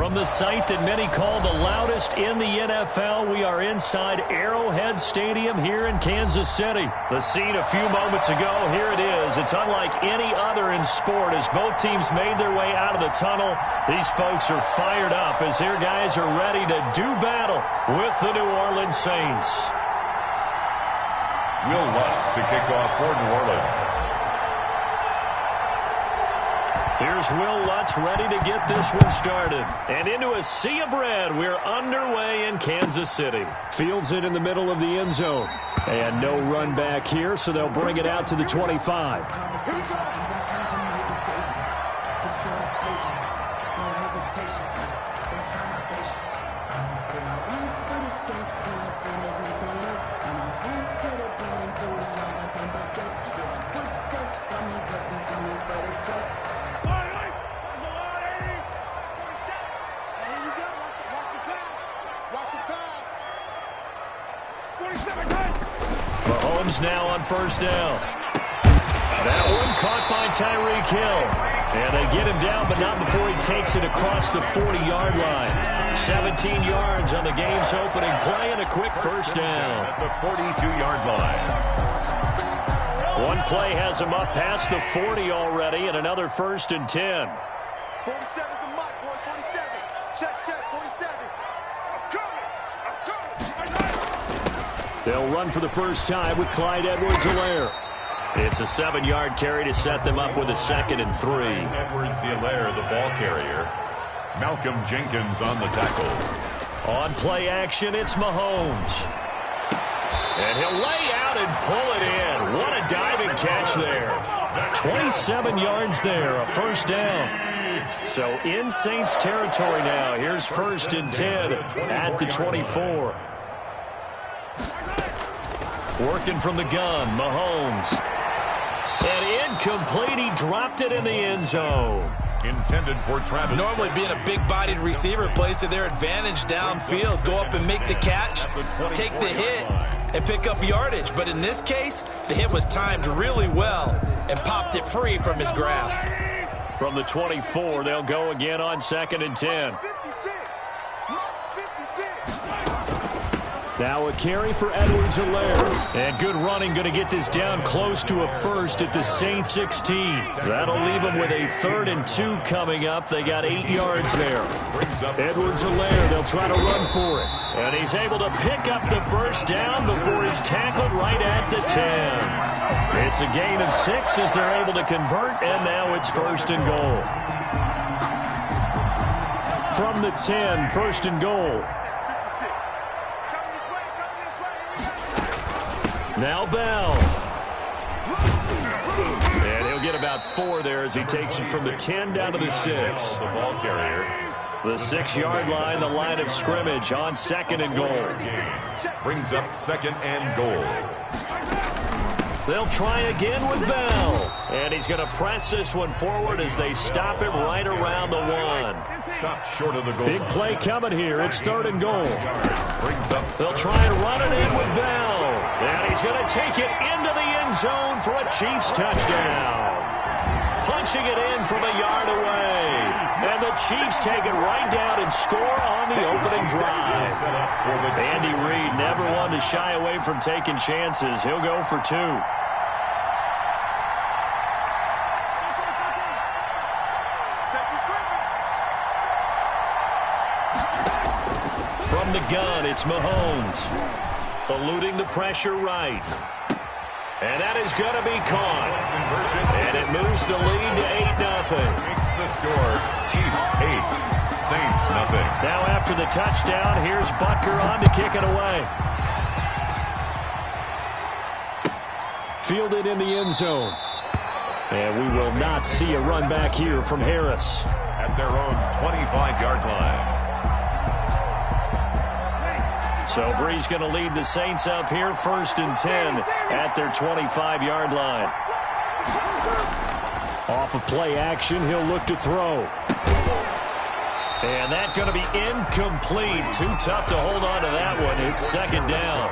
From the site that many call the loudest in the NFL, we are inside Arrowhead Stadium here in Kansas City. The scene a few moments ago, here it is. It's unlike any other in sport as both teams made their way out of the tunnel. These folks are fired up as their guys are ready to do battle with the New Orleans Saints. Will Lutz to kick off for New Orleans. Here's Will Lutz ready to get this one started. And into a sea of red, we're underway in Kansas City. Fields it in the middle of the end zone. And no run back here, so they'll bring it out to the 25. Mahomes now on first down. That one caught by Tyreek Hill. And they get him down, but not before he takes it across the 40-yard line. 17 yards on the game's opening play and a quick first down. At the 42-yard line. One play has him up past the 40 already and another 1st and 10. 47's the mark, boy. 47. Check, 47. I'm coming. They'll run for the first time with Clyde Edwards-Helaire. It's a 7-yard carry to set them up with a 2nd and 3. Edwards-Helaire, the ball carrier. Malcolm Jenkins on the tackle. On play action, it's Mahomes. And he'll lay out and pull it in. What a diving catch there. 27 yards there, a first down. So in Saints territory now. Here's 1st and 10 at the 24. Working from the gun, Mahomes. And incomplete, he dropped it in the end zone. Intended for Travis. Normally being a big-bodied receiver plays to their advantage downfield. Go up and make the catch, take the hit, and pick up yardage. But in this case, the hit was timed really well and popped it free from his grasp. From the 24, they'll go again on 2nd and 10. Now a carry for Edwards-Helaire. And good running, going to get this down close to a first at the Saints 16. That'll leave them with a 3rd and 2 coming up. They got 8 yards there. Edwards-Helaire, they'll try to run for it. And he's able to pick up the first down before he's tackled right at the 10. It's a gain of 6 as they're able to convert, and now it's 1st and goal. From the 10, 1st and goal. Now Bell. And he'll get about 4 there as he takes it from the 10 down to the 6. The ball carrier. The 6-yard line, the line of scrimmage on 2nd and goal. Brings up 2nd and goal. They'll try again with Bell. And he's going to press this one forward as they stop him right around the 1. Stopped short of the goal. Big play coming here. It's 3rd and goal. Brings up. They'll try and run it in with Bell. And he's going to take it into the end zone for a Chiefs touchdown. Punching it in from a yard away. And the Chiefs take it right down and score on the opening drive. Andy Reid never one to shy away from taking chances. He'll go for 2. From the gun, it's Mahomes. Eluding the pressure right. And that is going to be caught. And it moves the lead to 8-0. Makes the score. Chiefs 8. Saints nothing. Now after the touchdown, here's Butker on to kick it away. Fielded in the end zone. And we will not see a run back here from Harris. At their own 25-yard line. So Brees going to lead the Saints up here, 1st and 10 at their 25-yard line. Off of play action, he'll look to throw. And that's going to be incomplete. Too tough to hold on to that one. It's 2nd down.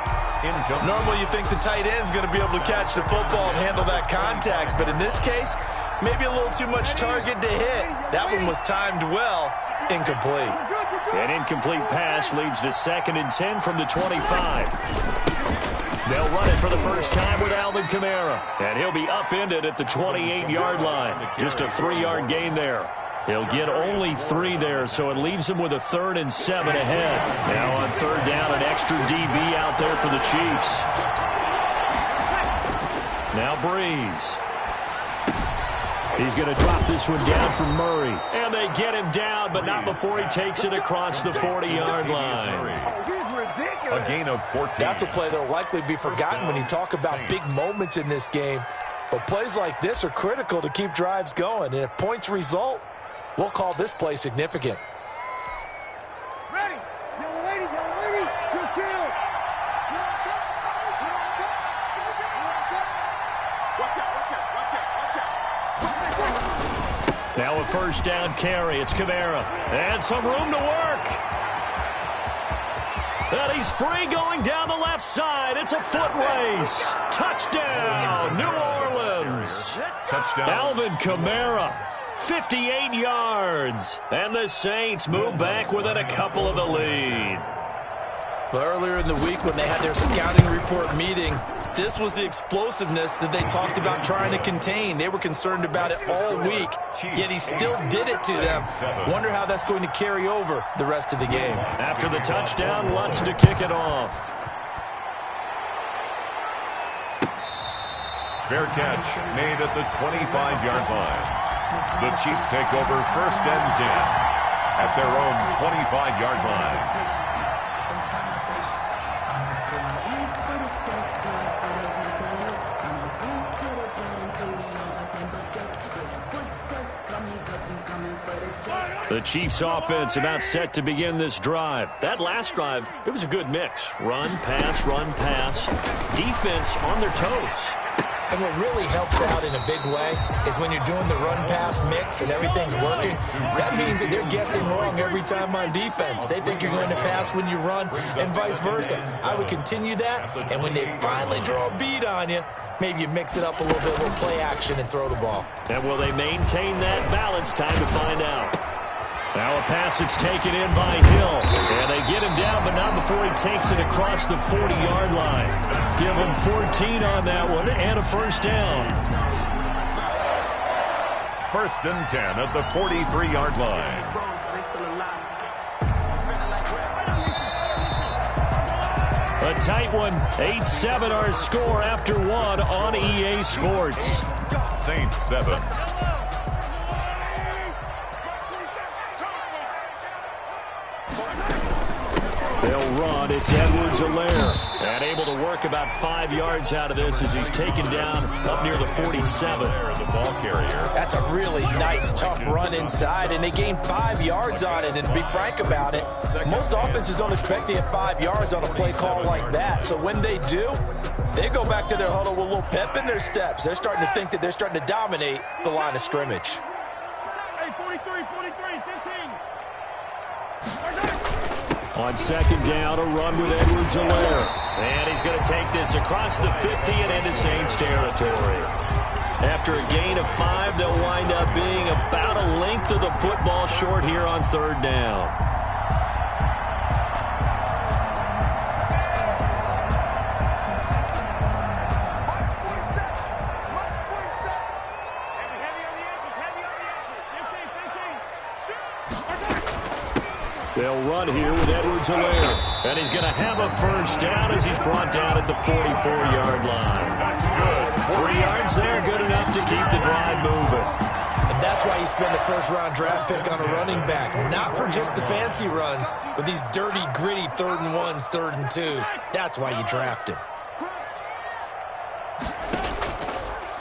Normally you think the tight end's going to be able to catch the football and handle that contact, but in this case, maybe a little too much target to hit. That one was timed well, Incomplete. An incomplete pass leads to 2nd and 10 from the 25. They'll run it for the first time with Alvin Kamara. And he'll be upended at the 28-yard line. Just a 3-yard gain there. He'll get only 3 there, so it leaves him with a 3rd and 7 ahead. Now on 3rd down, an extra DB out there for the Chiefs. Now Breeze. He's going to drop this one down for Murray. And they get him down, but not before he takes it across the 40-yard line. A gain of 14. That's a play that will likely be forgotten when you talk about big moments in this game. But plays like this are critical to keep drives going. And if points result, we'll call this play significant. Ready. Yellow lady, you're killed. Watch out. Now a 1st down carry. It's Kamara. And some room to work. And he's free going down the left side. It's a foot race. Touchdown, New Orleans. Touchdown. Alvin Kamara, 58 yards. And the Saints move back within a couple of the lead. Well, earlier in the week when they had their scouting report meeting, this was the explosiveness that they talked about trying to contain. They were concerned about it all week, yet he still did it to them. Wonder how that's going to carry over the rest of the game. After the touchdown, Lutz to kick it off. Fair catch made at the 25-yard line. The Chiefs take over 1st and 10 at their own 25-yard line. The Chiefs offense about set to begin this drive. That last drive, it was a good mix. Run, pass. Defense on their toes. And what really helps out in a big way is when you're doing the run-pass mix and everything's working, that means that they're guessing wrong every time on defense. They think you're going to pass when you run and vice versa. I would continue that, and when they finally draw a beat on you, maybe you mix it up a little bit with play action and throw the ball. And will they maintain that balance? Time to find out. Now a pass that's taken in by Hill. And they get him down, but not before he takes it across the 40-yard line. Give him 14 on that one and a 1st down. 1st and 10 at the 43-yard line. A tight one. 8-7 our score after 1 on EA Sports. Saints 7. They'll run. It's Edwards-Helaire. And able to work about 5 yards out of this as he's taken down up near the 47. The ball carrier. That's a really nice, tough run inside, and they gained 5 yards on it. And to be frank about it, most offenses don't expect to get 5 yards on a play call like that. So when they do, they go back to their huddle with a little pep in their steps. They're starting to think that they're starting to dominate the line of scrimmage. Hey, 43, 15. On 2nd down, a run with Edwards-Helaire. And he's going to take this across the 50 and into Saints territory. After a gain of 5, they'll wind up being about a length of the football short here on 3rd down. They'll run here with Edwards-Helaire. And he's going to have a 1st down as he's brought down at the 44-yard line. Good. 3 yards there, good enough to keep the drive moving. And that's why you spend a 1st-round draft pick on a running back. Not for just the fancy runs, but these dirty, gritty 3rd and 1s, 3rd and 2s. That's why you draft him.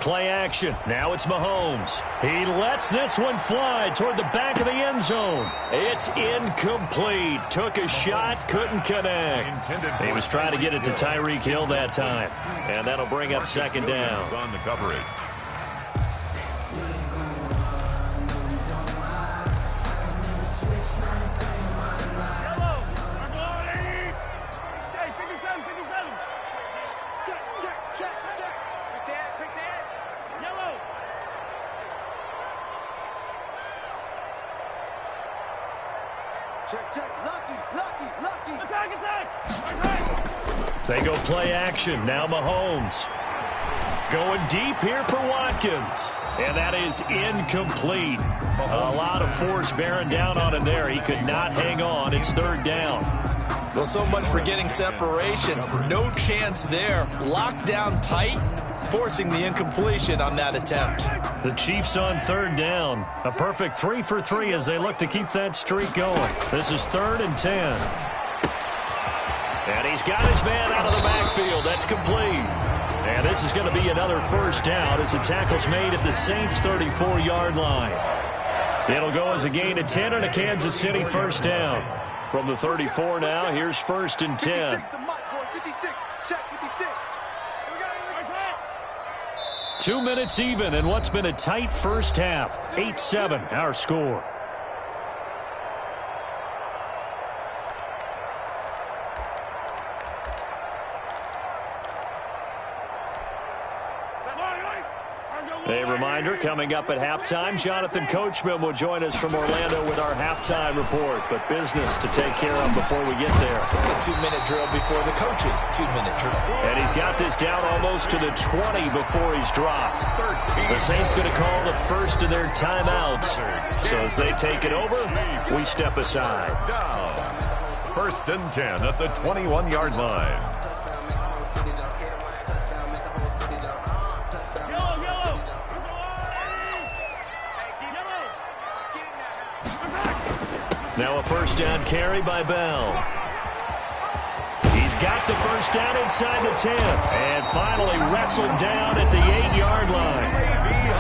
Play action. Now it's Mahomes. He lets this one fly toward the back of the end zone. It's incomplete. Took a shot, couldn't connect. He was trying to get it to Tyreek Hill that time. And that'll bring up 2nd down. On the coverage. Lucky. Attack. They go play action. Now Mahomes. Going deep here for Watkins. And that is incomplete. A lot of force bearing down on him there. He could not hang on. It's third down. Well, so much for getting separation. No chance there. Locked down tight, forcing the incompletion on that attempt. The Chiefs on third down. A perfect 3 for 3 as they look to keep that streak going. This is 3rd and 10. And he's got his man out of the backfield. That's complete. And this is going to be another first down as the tackle's made at the Saints' 34-yard line. It'll go as a gain of 10 and a Kansas City first down. From the 34 now, here's 1st and 10. 2 minutes even in what's been a tight first half. 8-7, our score. A reminder, coming up at halftime, Jonathan Coachman will join us from Orlando with our halftime report. But business to take care of before we get there. A 2-minute drill before the coach's 2-minute drill. And he's got this down almost to the 20 before he's dropped. The Saints going to call the first of their timeouts. So as they take it over, we step aside. Down. 1st and 10 at the 21-yard line. Now a first down carry by Bell. He's got the first down inside the 10. And finally wrestled down at the 8-yard line.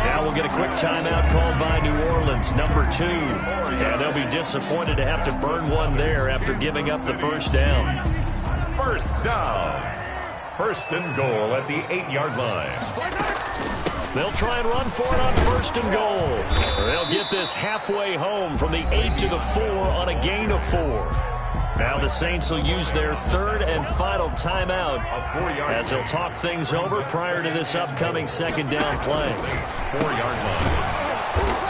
Now we'll get a quick timeout called by New Orleans, number 2. And they'll be disappointed to have to burn one there after giving up the first down. First down. 1st and goal at the 8-yard line. They'll try and run for it on 1st and goal. They'll get this halfway home from the 8 to the 4 on a gain of 4. Now the Saints will use their 3rd and final timeout as they'll talk things over prior to this upcoming 2nd down play. 4-yard line.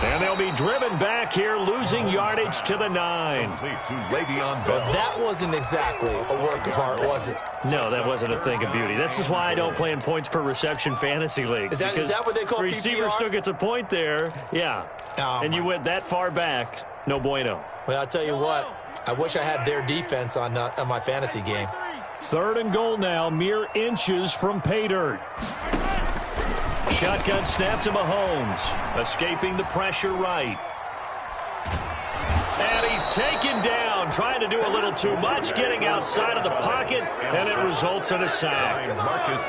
And they'll be driven back here, losing yardage to the 9. But that wasn't exactly a work of art, was it? No, that wasn't a thing of beauty. This is why I don't play in points per reception fantasy leagues. Is that what they call receiver PPR? Still gets a point there. Yeah. Oh, and you went that far back. No bueno. Well, I'll tell you what. I wish I had their defense on my fantasy game. 3rd and goal now, mere inches from pay dirt. Shotgun snap to Mahomes, escaping the pressure right. And he's taken down, trying to do a little too much, getting outside of the pocket, and it results in a sack.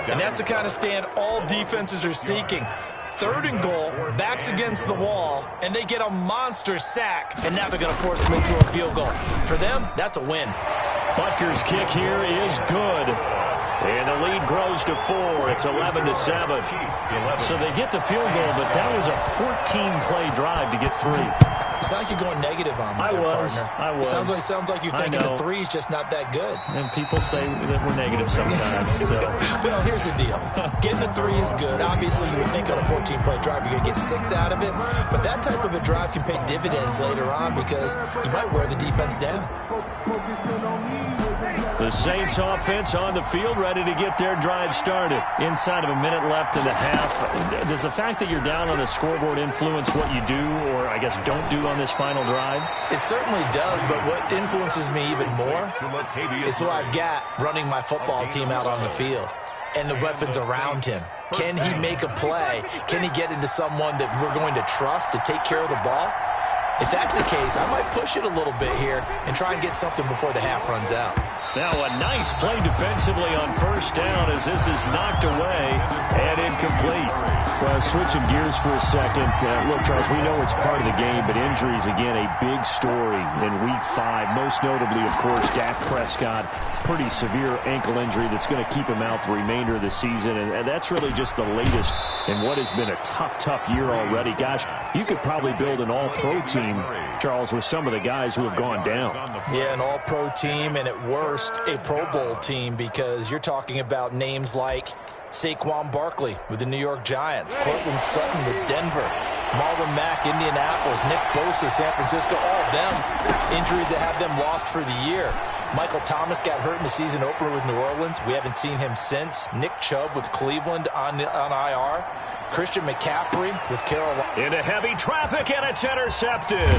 And that's the kind of stand all defenses are seeking. 3rd and goal, backs against the wall, and they get a monster sack, and now they're going to force them into a field goal. For them, that's a win. Butker's kick here is good. And the lead grows to 4. It's 11-7. So they get the field goal, but that was a 14-play drive to get 3. It's like you're going negative on me. I was. Sounds like you're thinking the 3's just not that good. And people say that we're negative sometimes. So. Well, here's the deal. Getting the 3 is good. Obviously, you would think on a 14-play drive you're going to get 6 out of it. But that type of a drive can pay dividends later on because you might wear the defense down. The Saints offense on the field, ready to get their drive started. Inside of a minute left in the half. Does the fact that you're down on the scoreboard influence what you do, or I guess don't do on this final drive? It certainly does, but what influences me even more is who I've got running my football team out on the field and the weapons around him. Can he make a play? Can he get into someone that we're going to trust to take care of the ball? If that's the case, I might push it a little bit here and try and get something before the half runs out. Now a nice play defensively on 1st down as this is knocked away and incomplete. Well, switching gears for a second. Look, Charles, we know it's part of the game, but injuries, again, a big story in Week 5. Most notably, of course, Dak Prescott. Pretty severe ankle injury that's going to keep him out the remainder of the season. And that's really just the latest in what has been a tough year already. Gosh, you could probably build an all-pro team, Charles, with some of the guys who have gone down. Yeah, an all-pro team, and at worst, a Pro Bowl team, because you're talking about names like Saquon Barkley with the New York Giants, Cortland Sutton with Denver, Marlon Mack, Indianapolis, Nick Bosa, San Francisco, all of them injuries that have them lost for the year. Michael Thomas got hurt in the season opener with New Orleans. We haven't seen him since. Nick Chubb with Cleveland on IR. Christian McCaffrey with Carolina. Into heavy traffic, and it's intercepted.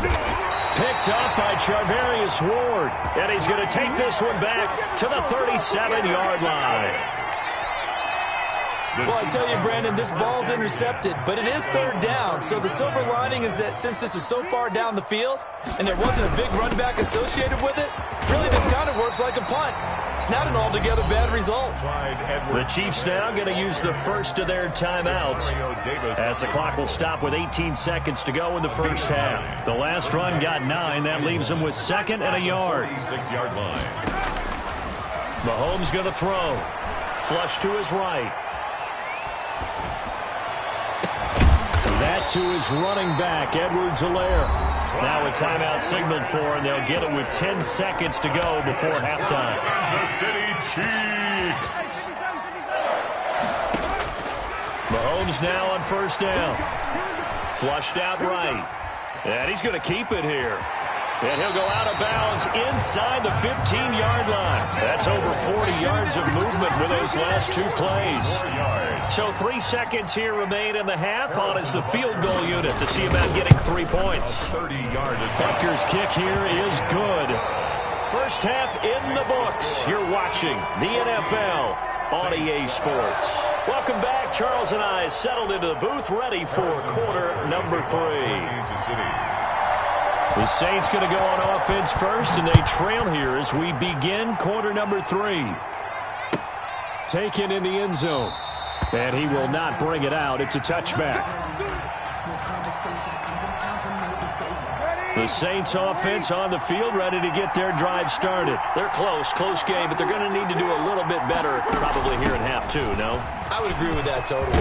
Picked up by Charvarius Ward. And he's going to take this one back to the 37-yard line. Well, I tell you, Brandon, this ball's intercepted, but it is third down. So the silver lining is that since this is so far down the field and there wasn't a big run back associated with it, really this kind of works like a punt. It's not an altogether bad result. The Chiefs now going to use the first of their timeouts as the clock will stop with 18 seconds to go in the first half. The last run got 9. That leaves them with 2nd and a yard. 46-yard line. Mahomes going to throw. Flush to his right. That to his running back, Edwards-Helaire. Now a timeout signaled for, and they'll get it with 10 seconds to go before halftime. Kansas City Chiefs. Mahomes now on first down. Flushed out right. And he's going to keep it here. And he'll go out of bounds inside the 15-yard line. That's over 40 yards of movement with those last 2 plays. So 3 seconds here remain in the half. On is the field goal unit to see about getting 3 points. 30-yard. Bucker's kick here is good. First half in the books. You're watching the NFL on EA Sports. Welcome back. Charles and I settled into the booth ready for quarter number 3. Kansas City. The Saints going to go on offense first, and they trail here as we begin quarter number 3. Taken in the end zone. And he will not bring it out. It's a touchback. The Saints offense on the field ready to get their drive started. They're close game, but they're going to need to do a little bit better probably here in half 2, no? I would agree with that totally.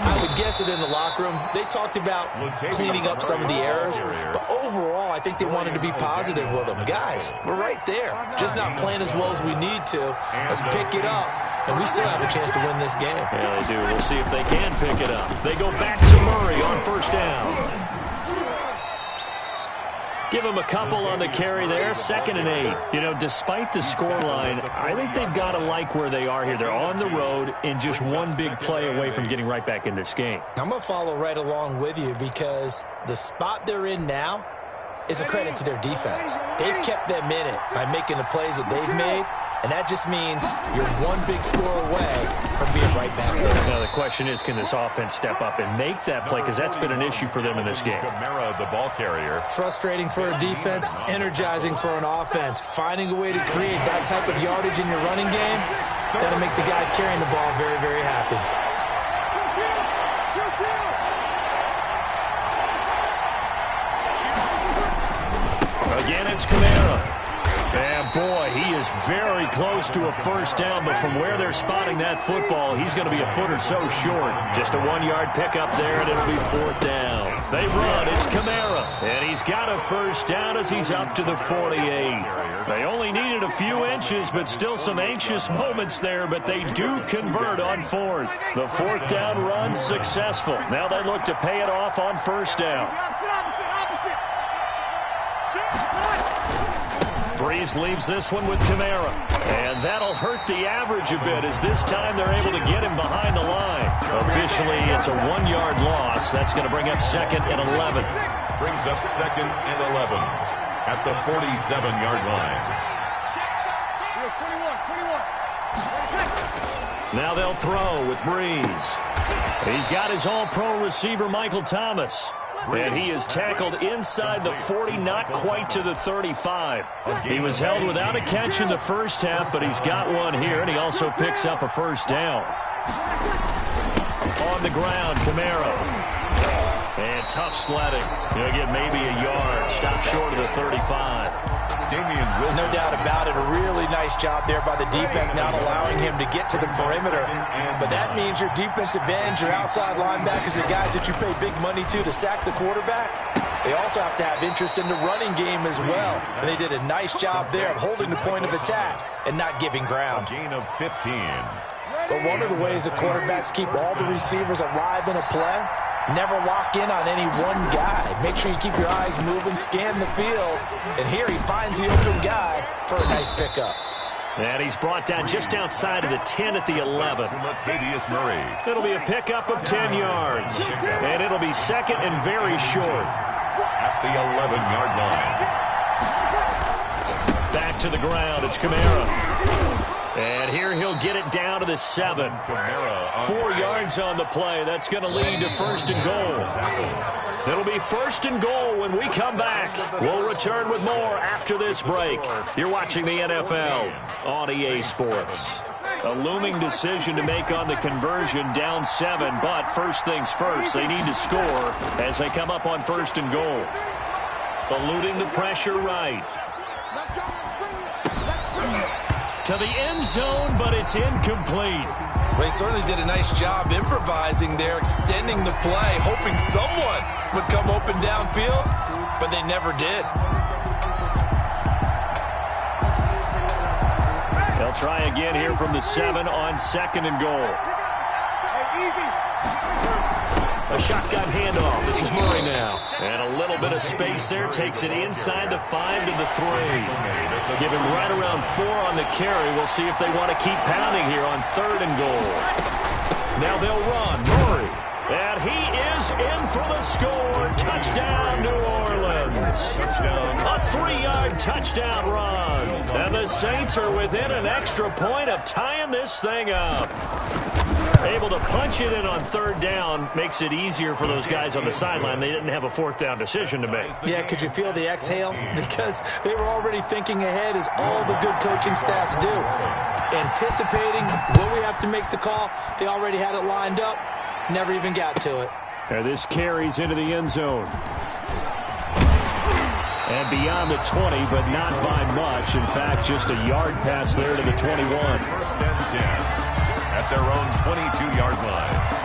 I would guess it in the locker room. They talked about cleaning up some of the errors, but overall, I think they wanted to be positive with them. Guys, we're right there. Just not playing as well as we need to. Let's pick it up, and we still have a chance to win this game. Yeah, they do. We'll see if they can pick it up. They go back to Murray on first down. Give him a couple on the carry there, 2nd and 8. You know, despite the scoreline, I think they've got to like where they are here. They're on the road and just one big play away from getting right back in this game. I'm going to follow right along with you because the spot they're in now is a credit to their defense. They've kept them in it by making the plays that they've made, and that just means you're one big score away from being right back there. Now the question is, can this offense step up and make that play? Because that's been an issue for them in this game. Kamara, the ball carrier. Frustrating for a defense, energizing for an offense. Finding a way to create that type of yardage in your running game, that'll make the guys carrying the ball very, very happy. Again, it's Kamara. And, boy, he is very close to a first down, but from where they're spotting that football, he's going to be a foot or so short. Just a 1-yard pickup there, and it'll be 4th down. They run. It's Kamara. And he's got a first down as he's up to the 48. They only needed a few inches, but still some anxious moments there, but they do convert on 4th. The 4th down run successful. Now they look to pay it off on first down. Breeze leaves this one with Kamara. And that'll hurt the average a bit as this time they're able to get him behind the line. Officially, it's a 1-yard loss. That's going to bring up 2nd and 11. Brings up 2nd and 11 at the 47-yard line. Now they'll throw with Breeze. He's got his all-pro receiver, Michael Thomas. And he is tackled inside the 40, not quite to the 35. He was held without a catch in the first half, but he's got one here, and he also picks up a first down. On the ground, Kamara. And tough sledding. He'll get maybe a yard. Stop short of the 35. No doubt about it. A really nice job there by the defense, not allowing him to get to the perimeter. But that means your defensive ends, your outside linebackers, the guys that you pay big money to sack the quarterback, they also have to have interest in the running game as well. And they did a nice job there of holding the point of attack and not giving ground. A gain of 15. But one of the ways the quarterbacks keep all the receivers alive in a play Never lock in on any one guy. Make sure you keep your eyes moving, scan the field. And here he finds the open guy for a nice pickup. And he's brought down just outside of the 10 at the 11. It'll be a pickup of 10 yards. And it'll be second and very short. At the 11-yard line. Back to the ground. It's Kamara. And here he'll get it down to the 7. 4 yards on the play. That's going to lead to first and goal. It'll be first and goal when we come back. We'll return with more after this break. You're watching the NFL on EA Sports. A looming decision to make on the conversion, down 7. But first things first, they need to score as they come up on first and goal. Eluding the pressure right. To the end zone, but it's incomplete. They certainly did a nice job improvising there, extending the play, hoping someone would come open downfield, but they never did. They'll try again here from the 7 on second and goal. A shotgun handoff. This is Murray now. And a little bit of space there. Takes it inside the 5 to the 3. Give him right around 4 on the carry. We'll see if they want to keep pounding here on third and goal. Now they'll run. Murray. And he is in for the score. Touchdown, New Orleans. A 3-yard touchdown run. And the Saints are within an extra point of tying this thing up. Able to punch it in on third down makes it easier for those guys on the sideline. They didn't have a fourth down decision to make. Yeah, could you feel the exhale? Because they were already thinking ahead, as all the good coaching staffs do. Anticipating, will we have to make the call? They already had it lined up. Never even got to it. And this carries into the end zone. And beyond the 20, but not by much. In fact, just a yard pass there to the 21. First and 10. At their own 22-yard line.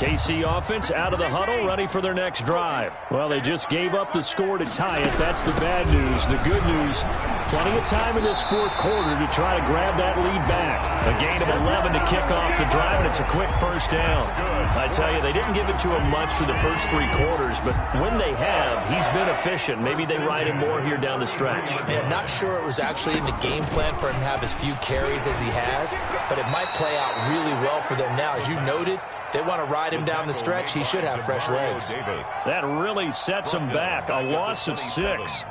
KC offense out of the huddle, ready for their next drive. Well, they just gave up the score to tie it. That's the bad news. The good news, plenty of time in this fourth quarter to try to grab that lead back. A gain of 11 to kick off the drive, and it's a quick first down. I tell you, they didn't give it to him much for the first 3 quarters, but when they have, he's been efficient. Maybe they ride him more here down the stretch. Yeah, not sure it was actually in the game plan for him to have as few carries as he has, but it might play out really well for them now. As you noted, they want to ride him down the stretch. He should have fresh legs. That really sets him back. A loss of 6.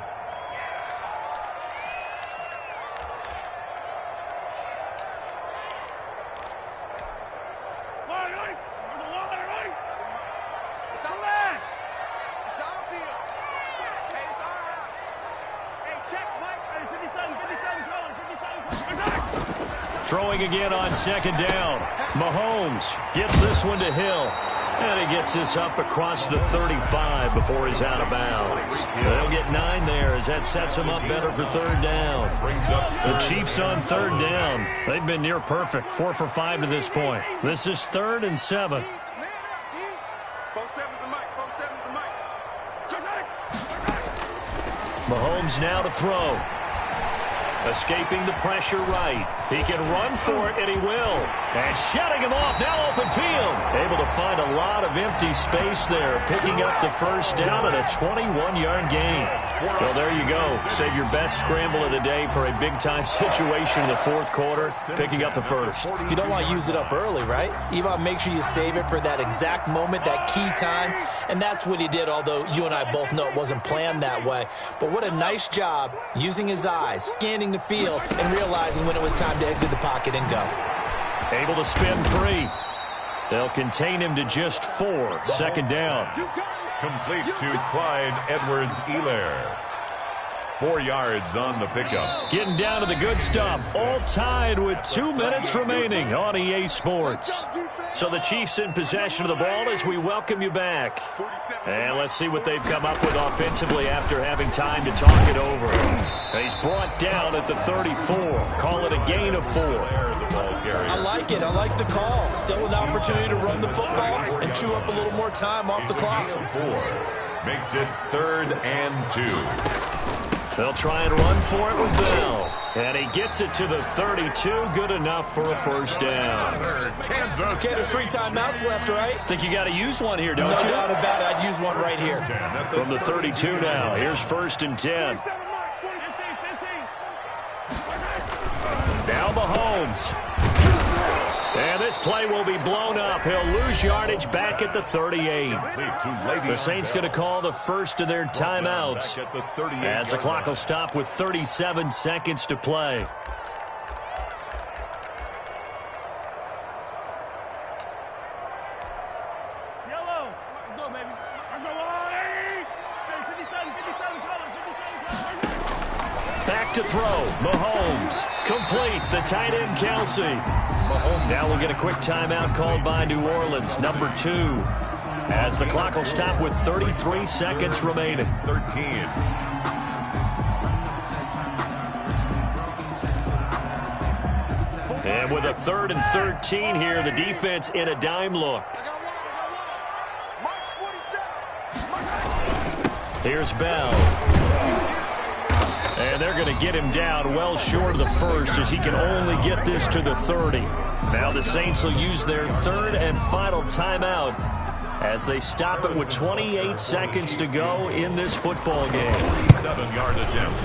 Throwing again on second down. Mahomes gets this one to Hill. And he gets this up across the 35 before he's out of bounds. They'll get 9 there as that sets him up better for third down. The Chiefs on third down. They've been near perfect. 4 for 5 to this point. This is 3rd and 7. Mahomes now to throw. Escaping the pressure right. He can run for it, and he will. And shutting him off, now open field. Able to find a lot of empty space there, picking up the first down and a 21-yard gain. Well, there you go. Save your best scramble of the day for a big-time situation in the fourth quarter, picking up the first. You don't want to use it up early, right? You want to make sure you save it for that exact moment, that key time, and that's what he did, although you and I both know it wasn't planned that way. But what a nice job using his eyes, scanning the field, and realizing when it was time to exit the pocket and go. Able to spin free. They'll contain him to just 4. Second down. Complete to Clyde Edwards-Helaire. 4 yards on the pickup. Getting down to the good stuff. All tied with 2 minutes remaining on EA Sports. So the Chiefs in possession of the ball as we welcome you back. And let's see what they've come up with offensively after having time to talk it over. He's brought down at the 34. Call it a gain of 4. I like it. I like the call. Still an opportunity to run the football and chew up a little more time off the clock. 4 makes it 3rd and 2. They'll try and run for it with Bell. And he gets it to the 32. Good enough for a first down. Okay, there's 3 timeouts left, right? Think you got to use one here, don't you? No doubt about it. I'd use one right here. From the 32 now. Here's first and 10. Now Mahomes. And this play will be blown up. He'll lose yardage back at the 38. The Saints going to call the first of their timeouts as the clock will stop with 37 seconds to play. Yellow. Let's go, baby. Let's go. 57. Back to throw. Mahomes. Complete. The tight end, Kelsey. Now we'll get a quick timeout called by New Orleans, number 2, as the clock will stop with 33 seconds remaining. 13. And with a 3rd and 13 here, the defense in a dime look. Here's Bell. And they're going to get him down well short of the first as he can only get this to the 30. Now the Saints will use their 3rd and final timeout as they stop it with 28 seconds to go in this football game. 7-yard attempt.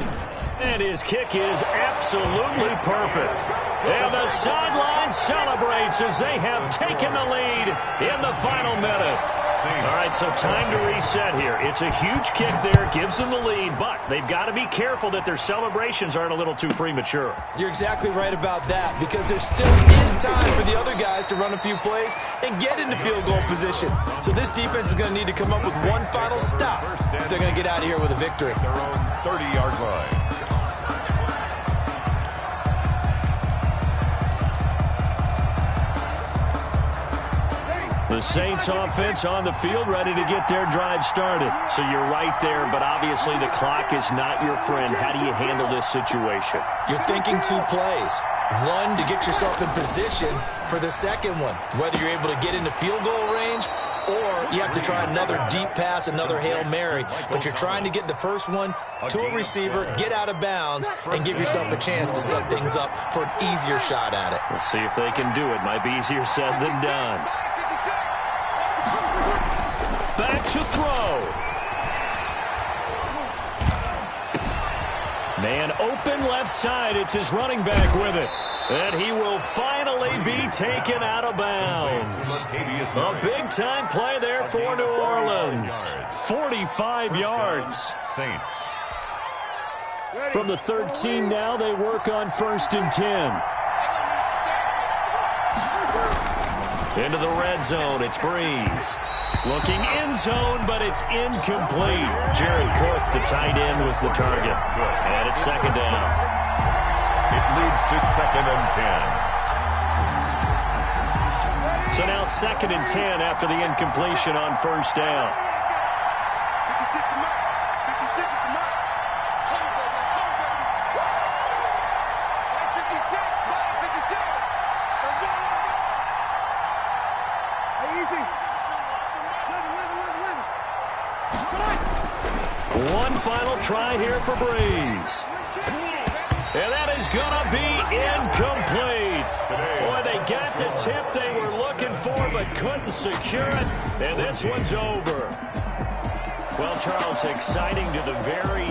And his kick is absolutely perfect. And the sideline celebrates as they have taken the lead in the final minute. All right, so time to reset here. It's a huge kick there, gives them the lead, but they've got to be careful that their celebrations aren't a little too premature. You're exactly right about that, because there still is time for the other guys to run a few plays and get into field goal position. So this defense is going to need to come up with one final stop if they're going to get out of here with a victory. Their own 30-yard line. The Saints offense on the field ready to get their drive started. So you're right there, but obviously the clock is not your friend. How do you handle this situation? You're thinking 2 plays. One, to get yourself in position for the second one, whether you're able to get into field goal range or you have to try another deep pass, another Hail Mary. But you're trying to get the first one to a receiver, get out of bounds, and give yourself a chance to set things up for an easier shot at it. We'll see if they can do it. Might be easier said than done. Back to throw. Man open left side. It's his running back with it. And he will finally be taken out of bounds. A big-time play there for New Orleans. 45 yards. Saints. From the 13 now, they work on 1st and 10. Into the red zone, it's Breeze. Looking end zone, but it's incomplete. Jared Cook, the tight end, was the target. And it's 2nd down. It leads to 2nd and 10. So now 2nd and 10 after the incompletion on 1st down. One final try here for Breeze. And that is going to be incomplete. Boy, they got the tip they were looking for but couldn't secure it. And this one's over. Well, Charles, exciting to the very